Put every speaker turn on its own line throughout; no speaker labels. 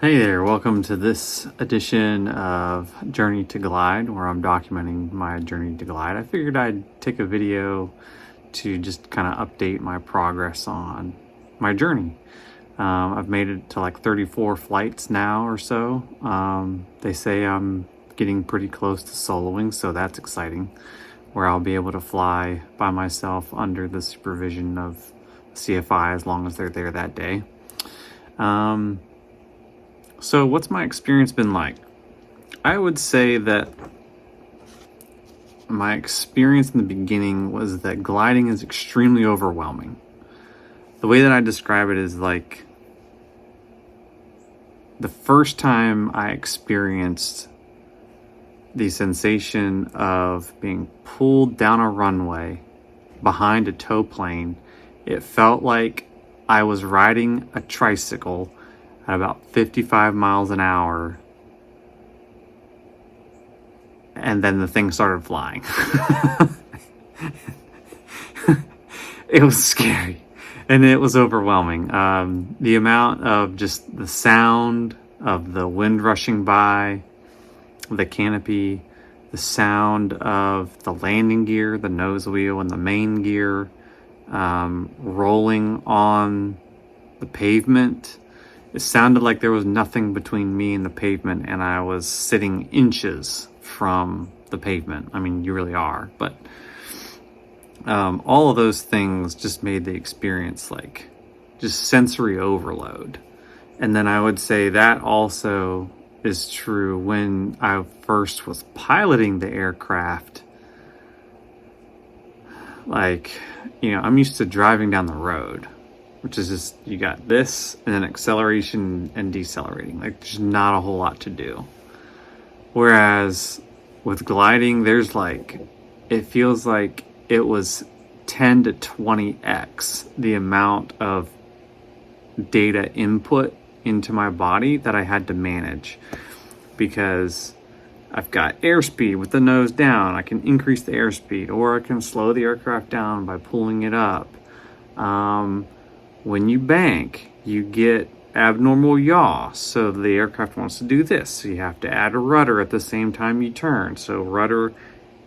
Hey there, welcome to this edition of Journey to Glide, where I'm documenting my journey to glide. I figured I'd take a video to just kind of update my progress on my journey. I've made it to like 34 flights now or so. They say I'm getting pretty close to soloing, so that's exciting, where I'll be able to fly by myself under the supervision of CFI as long as they're there that day. So what's my experience been like? I would say that my experience in the beginning was that gliding is extremely overwhelming. The way that I describe it is like the first time I experienced the sensation of being pulled down a runway behind a tow plane, it felt like I was riding a tricycle at about 55 miles an hour, and then the thing started flying. It was scary and it was overwhelming. The amount of just the sound of the wind rushing by the canopy, the sound of the landing gear, the nose wheel and the main gear rolling on the pavement. It sounded like there was nothing between me and the pavement, and I was sitting inches from the pavement. I mean, you really are, but all of those things just made the experience like just sensory overload. And then I would say that also is true when I first was piloting the aircraft. Like, I'm used to driving down the road, which is just, you got this and then acceleration and decelerating. Like, there's not a whole lot to do. Whereas with gliding, there's like, it feels like it was 10 to 20x the amount of data input into my body that I had to manage, because I've got airspeed with the nose down. I can increase the airspeed, or I can slow the aircraft down by pulling it up. When you bank, you get abnormal yaw, so the aircraft wants to do this. So you have to add a rudder at the same time you turn. So rudder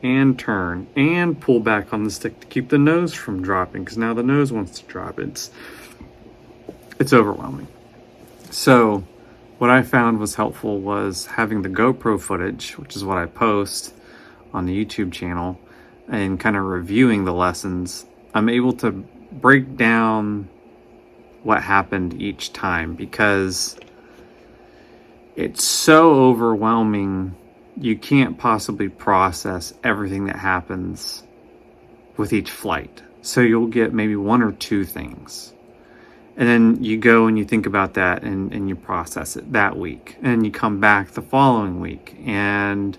and turn and pull back on the stick to keep the nose from dropping, because now the nose wants to drop. It's overwhelming. So what I found was helpful was having the GoPro footage, which is what I post on the YouTube channel, and kind of reviewing the lessons. I'm able to break down what happened each time, because it's so overwhelming. You can't possibly process everything that happens with each flight. So you'll get maybe one or two things, and then you go and you think about that and you process it that week, and you come back the following week and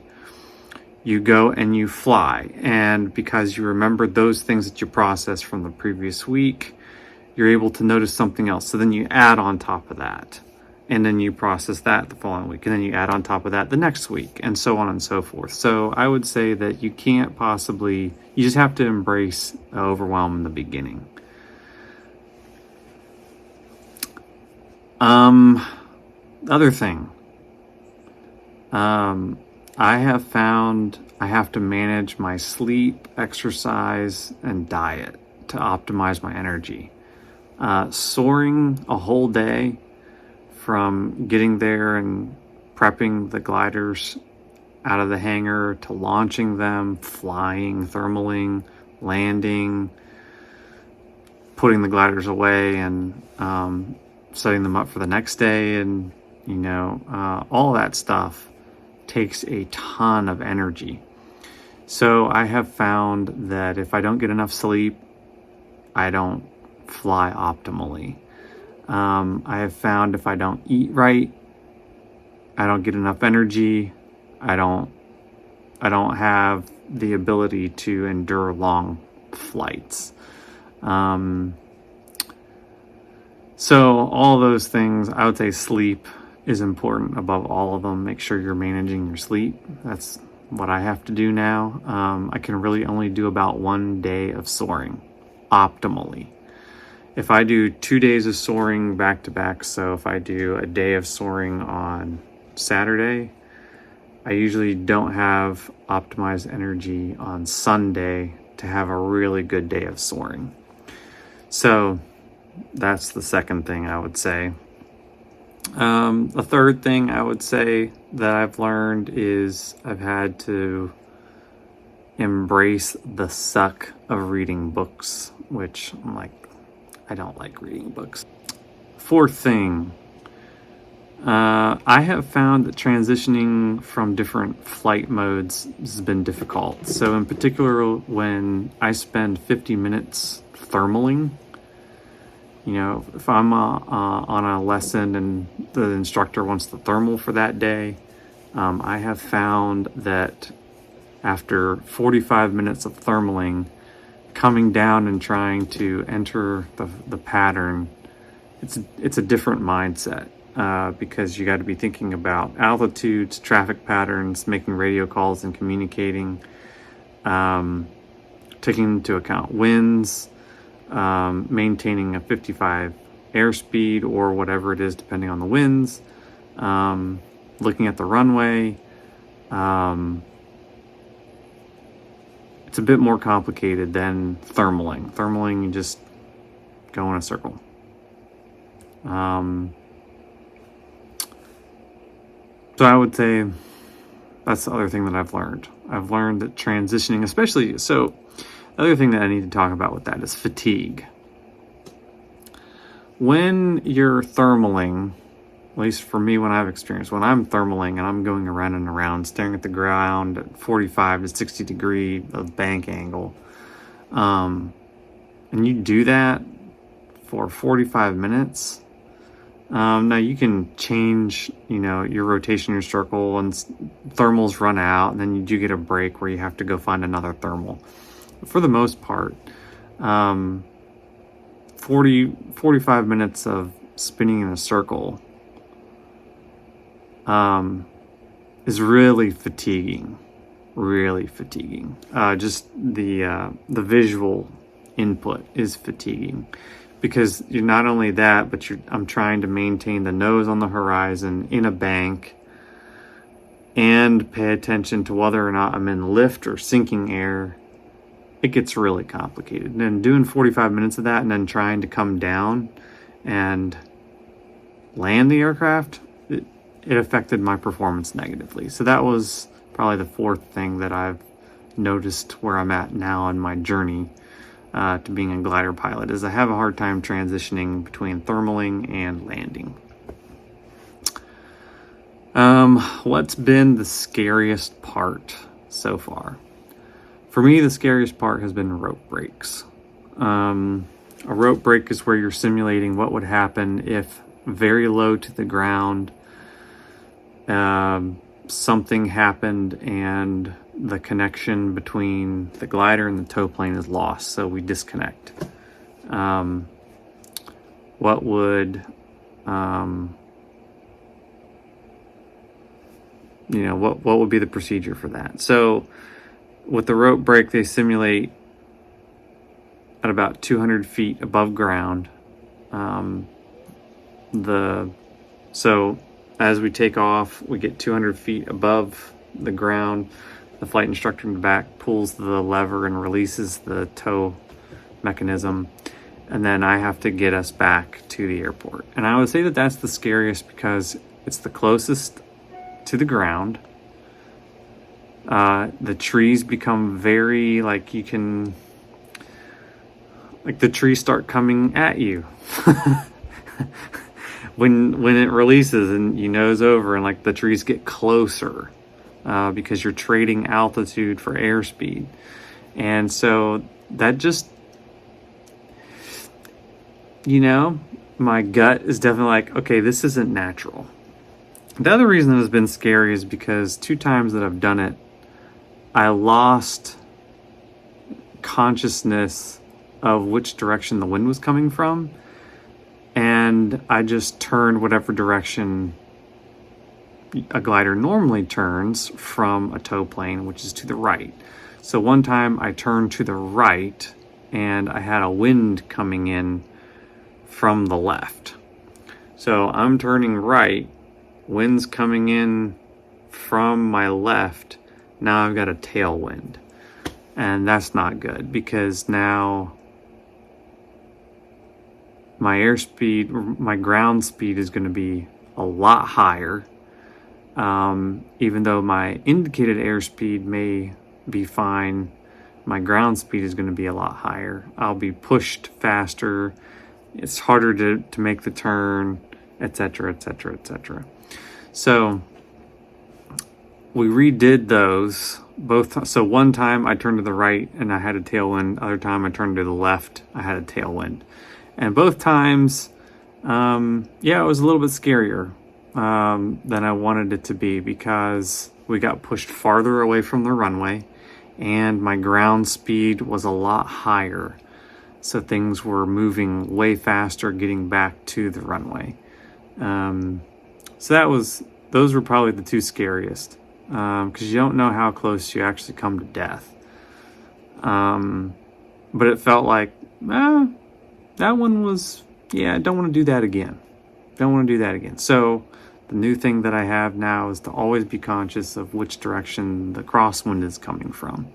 you go and you fly, and because you remembered those things that you processed from the previous week, you're able to notice something else. So then you add on top of that, and then you process that the following week, and then you add on top of that the next week, and so on and so forth. So I would say that you just have to embrace the overwhelm in the beginning. Other thing, I have found I have to manage my sleep, exercise, and diet to optimize my energy. Soaring a whole day, from getting there and prepping the gliders out of the hangar to launching them, flying, thermaling, landing, putting the gliders away, and setting them up for the next day, and all that stuff takes a ton of energy. So I have found that if I don't get enough sleep, I don't fly optimally. I have found if I don't eat right, I don't get enough energy. I don't have the ability to endure long flights. So all those things, I would say sleep is important above all of them. Make sure you're managing your sleep. That's what I have to do now. I can really only do about one day of soaring optimally. if I do 2 days of soaring back to back, so if I do a day of soaring on Saturday, I usually don't have optimized energy on Sunday to have a really good day of soaring. So that's the second thing I would say. The third thing I would say that I've learned is I've had to embrace the suck of reading books, which I'm like, I don't like reading books. Fourth thing, I have found that transitioning from different flight modes has been difficult. So in particular, when I spend 50 minutes thermaling, if I'm on a lesson and the instructor wants the thermal for that day, I have found that after 45 minutes of thermaling, coming down and trying to enter the pattern, it's a different mindset, because you got to be thinking about altitudes, traffic patterns, making radio calls and communicating, taking into account winds, maintaining a 55 airspeed or whatever it is depending on the winds, looking at the runway. It's a bit more complicated than thermaling. Thermaling, you just go in a circle. So I would say that's the other thing that I've learned. I've learned that transitioning, especially, so the other thing that I need to talk about with that is fatigue. When you're thermaling, at least for me, when I've experienced, when I'm thermaling and I'm going around and around, staring at the ground at 45 to 60 degree of bank angle, and you do that for 45 minutes, now you can change, your rotation, your circle, and thermals run out, and then you do get a break where you have to go find another thermal. But for the most part, 45 minutes of spinning in a circle is really fatiguing. Just the visual input is fatiguing, because you're not only that, but I'm trying to maintain the nose on the horizon in a bank and pay attention to whether or not I'm in lift or sinking air. It gets really complicated. And then doing 45 minutes of that and then trying to come down and land the aircraft, it affected my performance negatively. So that was probably the fourth thing that I've noticed where I'm at now in my journey to being a glider pilot, is I have a hard time transitioning between thermaling and landing. What's been the scariest part so far? For me, the scariest part has been rope breaks. A rope break is where you're simulating what would happen if very low to the ground, something happened and the connection between the glider and the tow plane is lost, so we disconnect. What would what would be the procedure for that? So with the rope break, they simulate at about 200 feet above ground. So as we take off, we get 200 feet above the ground. The flight instructor in the back pulls the lever and releases the tow mechanism, and then I have to get us back to the airport. And I would say that that's the scariest because it's the closest to the ground. The trees become very, the trees start coming at you when it releases and you nose over, and the trees get closer because you're trading altitude for airspeed. And so that just, my gut is definitely okay, this isn't natural. The other reason it has been scary is because 2 times that I've done it, I lost consciousness of which direction the wind was coming from, and I just turned whatever direction a glider normally turns from a tow plane, which is to the right. So one time I turned to the right and I had a wind coming in from the left. So I'm turning right, wind's coming in from my left. Now I've got a tailwind, and that's not good because now my airspeed, my ground speed is going to be a lot higher. Even though my indicated airspeed may be fine, my ground speed is going to be a lot higher. I'll be pushed faster. It's harder to make the turn, etc., etc., etc. So we redid those both. So one time I turned to the right and I had a tailwind. Other time I turned to the left, I had a tailwind. And both times, it was a little bit scarier than I wanted it to be because we got pushed farther away from the runway and my ground speed was a lot higher. So things were moving way faster getting back to the runway. Those were probably the two scariest because you don't know how close you actually come to death. But it felt like, that one was, I don't want to do that again. So the new thing that I have now is to always be conscious of which direction the crosswind is coming from.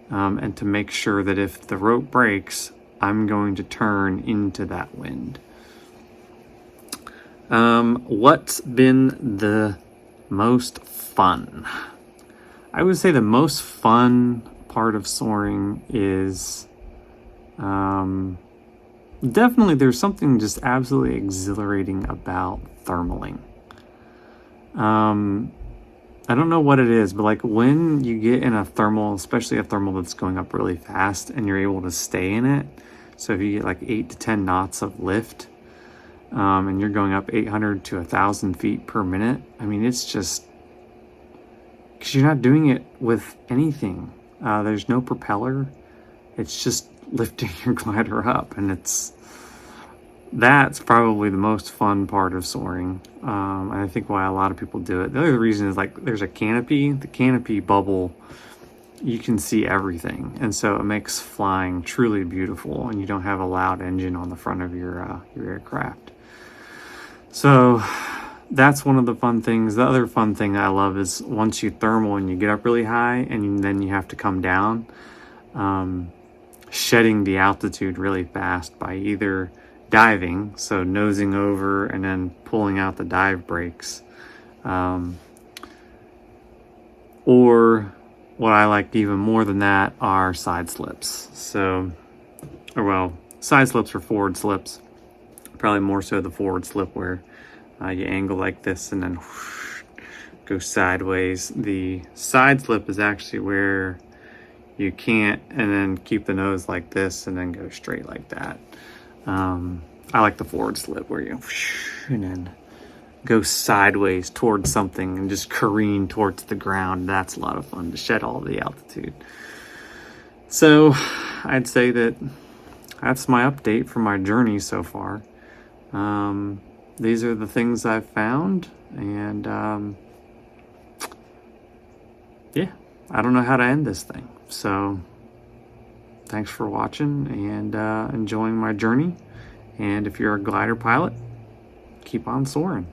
And to make sure that if the rope breaks, I'm going to turn into that wind. What's been the most fun? I would say the most fun part of soaring is definitely there's something just absolutely exhilarating about thermaling. I don't know what it is, but like when you get in a thermal, especially a thermal that's going up really fast and you're able to stay in it. So if you get like 8 to 10 knots of lift, and you're going up 800 to 1,000 feet per minute, I mean, it's just, because you're not doing it with anything. There's no propeller. It's just lifting your glider up, and that's probably the most fun part of soaring. And I think why a lot of people do it. The other reason is like there's a canopy. The canopy bubble, you can see everything, and so it makes flying truly beautiful, and you don't have a loud engine on the front of your aircraft. So that's one of the fun things. The other fun thing I love is once you thermal and you get up really high and then you have to come down, shedding the altitude really fast by either diving, so nosing over and then pulling out the dive brakes, or what I like even more than that are side slips. Side slips or forward slips. Probably more so the forward slip where you angle like this and then whoosh, go sideways. The side slip is actually where you can't and then keep the nose like this and then go straight like that. I like the forward slip where you and then go sideways towards something and just careen towards the ground. That's a lot of fun to shed all the altitude. So I'd say that's my update for my journey so far. These are the things I've found, and I don't know how to end this thing. So thanks for watching and enjoying my journey. And if you're a glider pilot, keep on soaring.